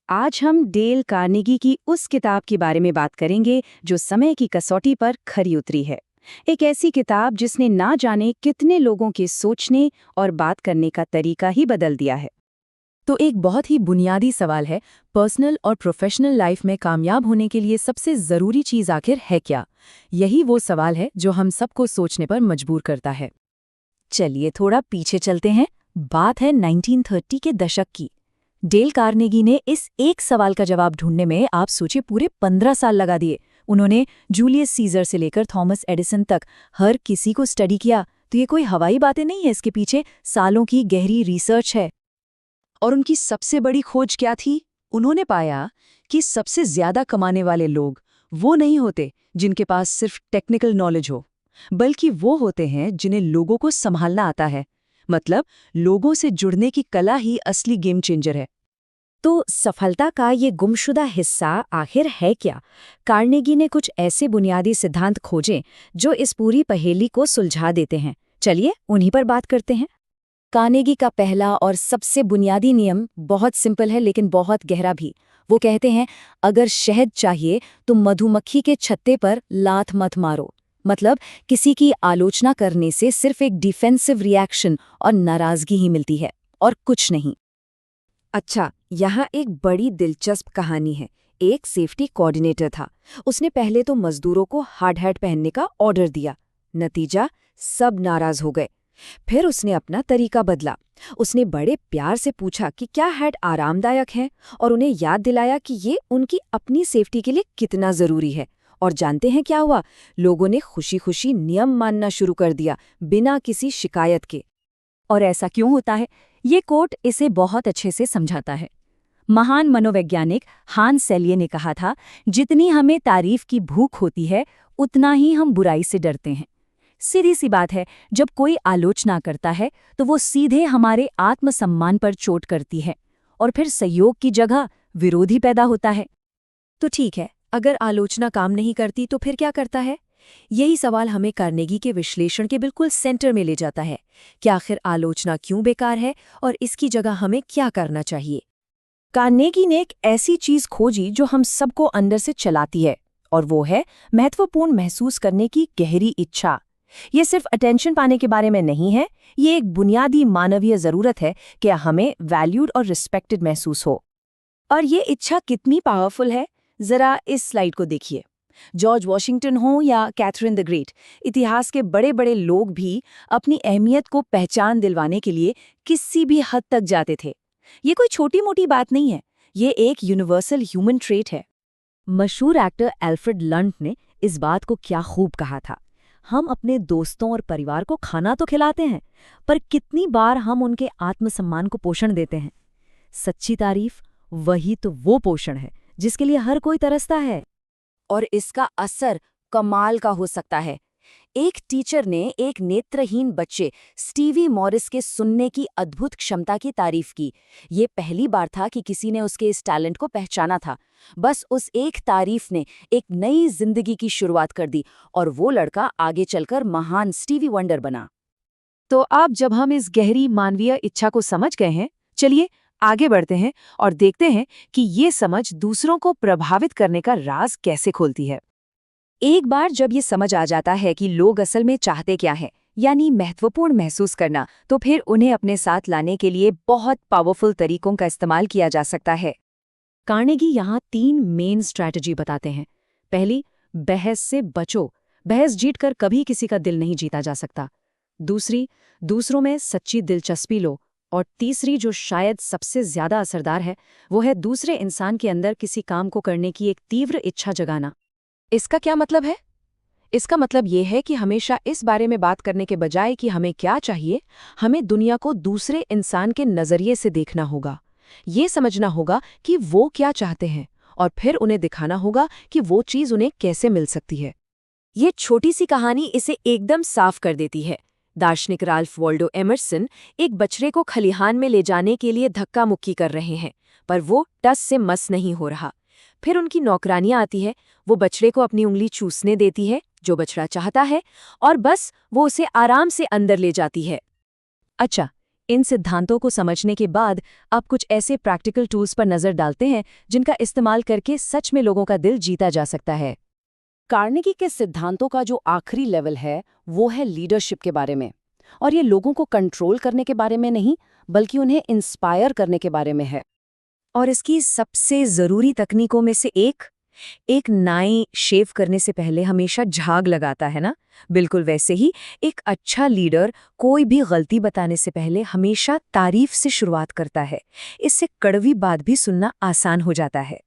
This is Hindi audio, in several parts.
आज हम डेल कार्नेगी की उस किताब के बारे में बात करेंगे जो समय की कसौटी पर खरी उतरी है। एक ऐसी किताब जिसने ना जाने कितने लोगों के सोचने और बात करने का तरीका ही बदल दिया है। तो एक बहुत ही बुनियादी सवाल है, पर्सनल और प्रोफेशनल लाइफ में कामयाब होने के लिए सबसे ज़रूरी चीज़ आखिर है क्या? यही वो सवाल है जो हम सबको सोचने पर मजबूर करता है। चलिए थोड़ा पीछे चलते हैं। बात है 1930 के दशक की। डेल कार्नेगी ने इस एक सवाल का जवाब ढूंढने में आप सोचिए पूरे 15 साल लगा दिए। उन्होंने जूलियस सीजर से लेकर थॉमस एडिसन तक हर किसी को स्टडी किया। तो ये कोई हवाई बातें नहीं है, इसके पीछे सालों की गहरी रिसर्च है। और उनकी सबसे बड़ी खोज क्या थी? उन्होंने पाया कि सबसे ज्यादा कमाने वाले लोग वो नहीं होते जिनके पास सिर्फ टेक्निकल नॉलेज हो, बल्कि वो होते हैं जिन्हें लोगों को संभालना आता है। मतलब लोगों से जुड़ने की कला ही असली गेम चेंजर है। तो सफलता का ये गुमशुदा हिस्सा आखिर है क्या? कार्नेगी ने कुछ ऐसे बुनियादी सिद्धांत खोजे जो इस पूरी पहेली को सुलझा देते हैं। चलिए उन्हीं पर बात करते हैं। कार्नेगी का पहला और सबसे बुनियादी नियम बहुत सिंपल है लेकिन बहुत गहरा भी। वो कहते हैं, अगर शहद चाहिए तो मधुमक्खी के छत्ते पर लात मत मारो। मतलब किसी की आलोचना करने से सिर्फ एक डिफेंसिव रिएक्शन और नाराजगी ही मिलती है, और कुछ नहीं। अच्छा, यहाँ एक बड़ी दिलचस्प कहानी है। एक सेफ्टी कोऑर्डिनेटर था। उसने पहले तो मजदूरों को हार्ड हैट पहनने का ऑर्डर दिया। नतीजा, सब नाराज हो गए। फिर उसने अपना तरीका बदला। उसने बड़े प्यार से पूछा कि क्या हैट आरामदायक है, और उन्हें याद दिलाया कि ये उनकी अपनी सेफ्टी के लिए कितना जरूरी है। और जानते हैं क्या हुआ? लोगों ने खुशी खुशी नियम मानना शुरू कर दिया, बिना किसी शिकायत के। और ऐसा क्यों होता है? ये कोट इसे बहुत अच्छे से समझाता है। महान मनोवैज्ञानिक हांस सेलिये ने कहा था, जितनी हमें तारीफ की भूख होती है उतना ही हम बुराई से डरते हैं। सीधी सी बात है, जब कोई आलोचना करता है तो वो सीधे हमारे आत्मसम्मान पर चोट करती है, और फिर सहयोग की जगह विरोध ही पैदा होता है। तो ठीक है, अगर आलोचना काम नहीं करती तो फिर क्या करता है? यही सवाल हमें कार्नेगी के विश्लेषण के बिल्कुल सेंटर में ले जाता है कि आखिर आलोचना क्यों बेकार है और इसकी जगह हमें क्या करना चाहिए। कार्नेगी ने एक ऐसी चीज खोजी जो हम सबको अंदर से चलाती है, और वो है महत्वपूर्ण महसूस करने की गहरी इच्छा। ये सिर्फ अटेंशन पाने के बारे में नहीं है, ये एक बुनियादी मानवीय जरूरत है कि हमें वैल्यूड और रिस्पेक्टेड महसूस हो। और ये इच्छा कितनी पावरफुल है, जरा इस स्लाइड को देखिए। जॉर्ज वॉशिंगटन हो या कैथरीन द ग्रेट, इतिहास के बड़े बड़े लोग भी अपनी अहमियत को पहचान दिलवाने के लिए किसी भी हद तक जाते थे। ये कोई छोटी मोटी बात नहीं है, ये एक यूनिवर्सल ह्यूमन ट्रेट है। मशहूर एक्टर एल्फ्रेड लंट ने इस बात को क्या खूब कहा था, हम अपने दोस्तों और परिवार को खाना तो खिलाते हैं, पर कितनी बार हम उनके आत्मसम्मान को पोषण देते हैं? सच्ची तारीफ वही तो वो पोषण है जिसके लिए हर कोई तरसता है। और इसका असर कमाल का हो सकता है। एक टीचर ने एक नेत्रहीन बच्चे स्टीवी मॉरिस के सुनने की अद्भुत क्षमता की तारीफ की। ये पहली बार था कि किसी ने उसके इस टैलेंट को पहचाना था। बस उस एक तारीफ ने एक नई जिंदगी की शुरुआत कर दी, और वो लड़का आगे चलकर महान स्टीवी वंडर बना। तो अब जब हम इस गहरी मानवीय इच्छा को समझ गए हैं, चलिए आगे बढ़ते हैं और देखते हैं कि ये समझ दूसरों को प्रभावित करने का राज कैसे खोलती है। एक बार जब ये समझ आ जाता है कि लोग असल में चाहते क्या हैं, यानी महत्वपूर्ण महसूस करना, तो फिर उन्हें अपने साथ लाने के लिए बहुत पावरफुल तरीकों का इस्तेमाल किया जा सकता है। कार्नेगी यहाँ 3 मेन स्ट्रैटेजी बताते हैं। पहली, बहस से बचो। बहस जीतकर कभी किसी का दिल नहीं जीता जा सकता। दूसरी, दूसरों में सच्ची दिलचस्पी लो। और तीसरी, जो शायद सबसे ज्यादा असरदार है, वो है दूसरे इंसान के अंदर किसी काम को करने की एक तीव्र इच्छा जगाना। इसका क्या मतलब है? इसका मतलब ये है कि हमेशा इस बारे में बात करने के बजाय कि हमें क्या चाहिए, हमें दुनिया को दूसरे इंसान के नजरिए से देखना होगा। ये समझना होगा कि वो क्या चाहते हैं, और फिर उन्हें दिखाना होगा कि वो चीज उन्हें कैसे मिल सकती है। ये छोटी सी कहानी इसे एकदम साफ कर देती है। दार्शनिक राल्फ वॉल्डो एमर्सन एक बछड़े को खलिहान में ले जाने के लिए धक्का मुक्की कर रहे हैं, पर वो टस से मस नहीं हो रहा। फिर उनकी नौकरानियां आती है, वो बछड़े को अपनी उंगली चूसने देती है जो बछड़ा चाहता है, और बस वो उसे आराम से अंदर ले जाती है। अच्छा, इन सिद्धांतों को समझने के बाद आप कुछ ऐसे प्रैक्टिकल टूल्स पर नजर डालते हैं जिनका इस्तेमाल करके सच में लोगों का दिल जीता जा सकता है। कार्नेगी के सिद्धांतों का जो आखिरी लेवल है वो है लीडरशिप के बारे में। और ये लोगों को कंट्रोल करने के बारे में नहीं, बल्कि उन्हें इंस्पायर करने के बारे में है। और इसकी सबसे ज़रूरी तकनीकों में से एक नाई शेव करने से पहले हमेशा झाग लगाता है ना, बिल्कुल वैसे ही एक अच्छा लीडर कोई भी गलती बताने से पहले हमेशा तारीफ से शुरुआत करता है। इससे कड़वी बात भी सुनना आसान हो जाता है।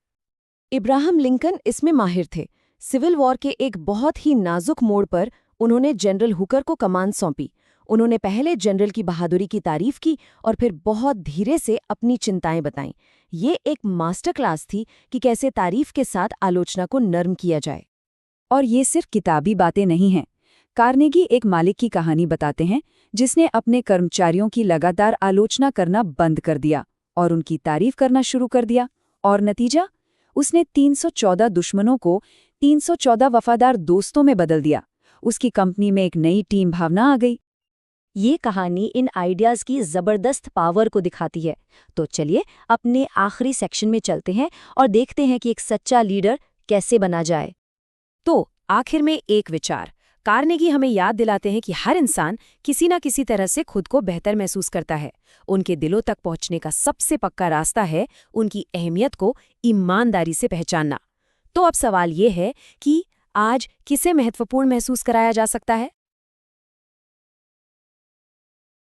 इब्राहम लिंकन इसमें माहिर थे। सिविल वॉर के एक बहुत ही नाजुक मोड़ पर उन्होंने जनरल हुकर को कमान सौंपी। उन्होंने पहले जनरल की बहादुरी की तारीफ की और फिर बहुत धीरे से अपनी चिंताएं बताईं। ये एक मास्टर क्लास थी कि कैसे तारीफ के साथ आलोचना को नर्म किया जाए। और ये सिर्फ किताबी बातें नहीं हैं। कार्नेगी एक मालिक की कहानी बताते हैं जिसने अपने कर्मचारियों की लगातार आलोचना करना बंद कर दिया और उनकी तारीफ करना शुरू कर दिया। और नतीजा, उसने 314 दुश्मनों को 314 वफादार दोस्तों में बदल दिया। उसकी कंपनी में एक नई टीम भावना आ गई। ये कहानी इन आइडियाज़ की ज़बरदस्त पावर को दिखाती है। तो चलिए अपने आखिरी सेक्शन में चलते हैं और देखते हैं कि एक सच्चा लीडर कैसे बना जाए। तो आखिर में एक विचार, कार्नेगी हमें याद दिलाते हैं कि हर इंसान किसी न किसी तरह से खुद को बेहतर महसूस करता है। उनके दिलों तक पहुंचने का सबसे पक्का रास्ता है उनकी अहमियत को ईमानदारी से पहचानना। तो अब सवाल ये है कि आज किसे महत्वपूर्ण महसूस कराया जा सकता है?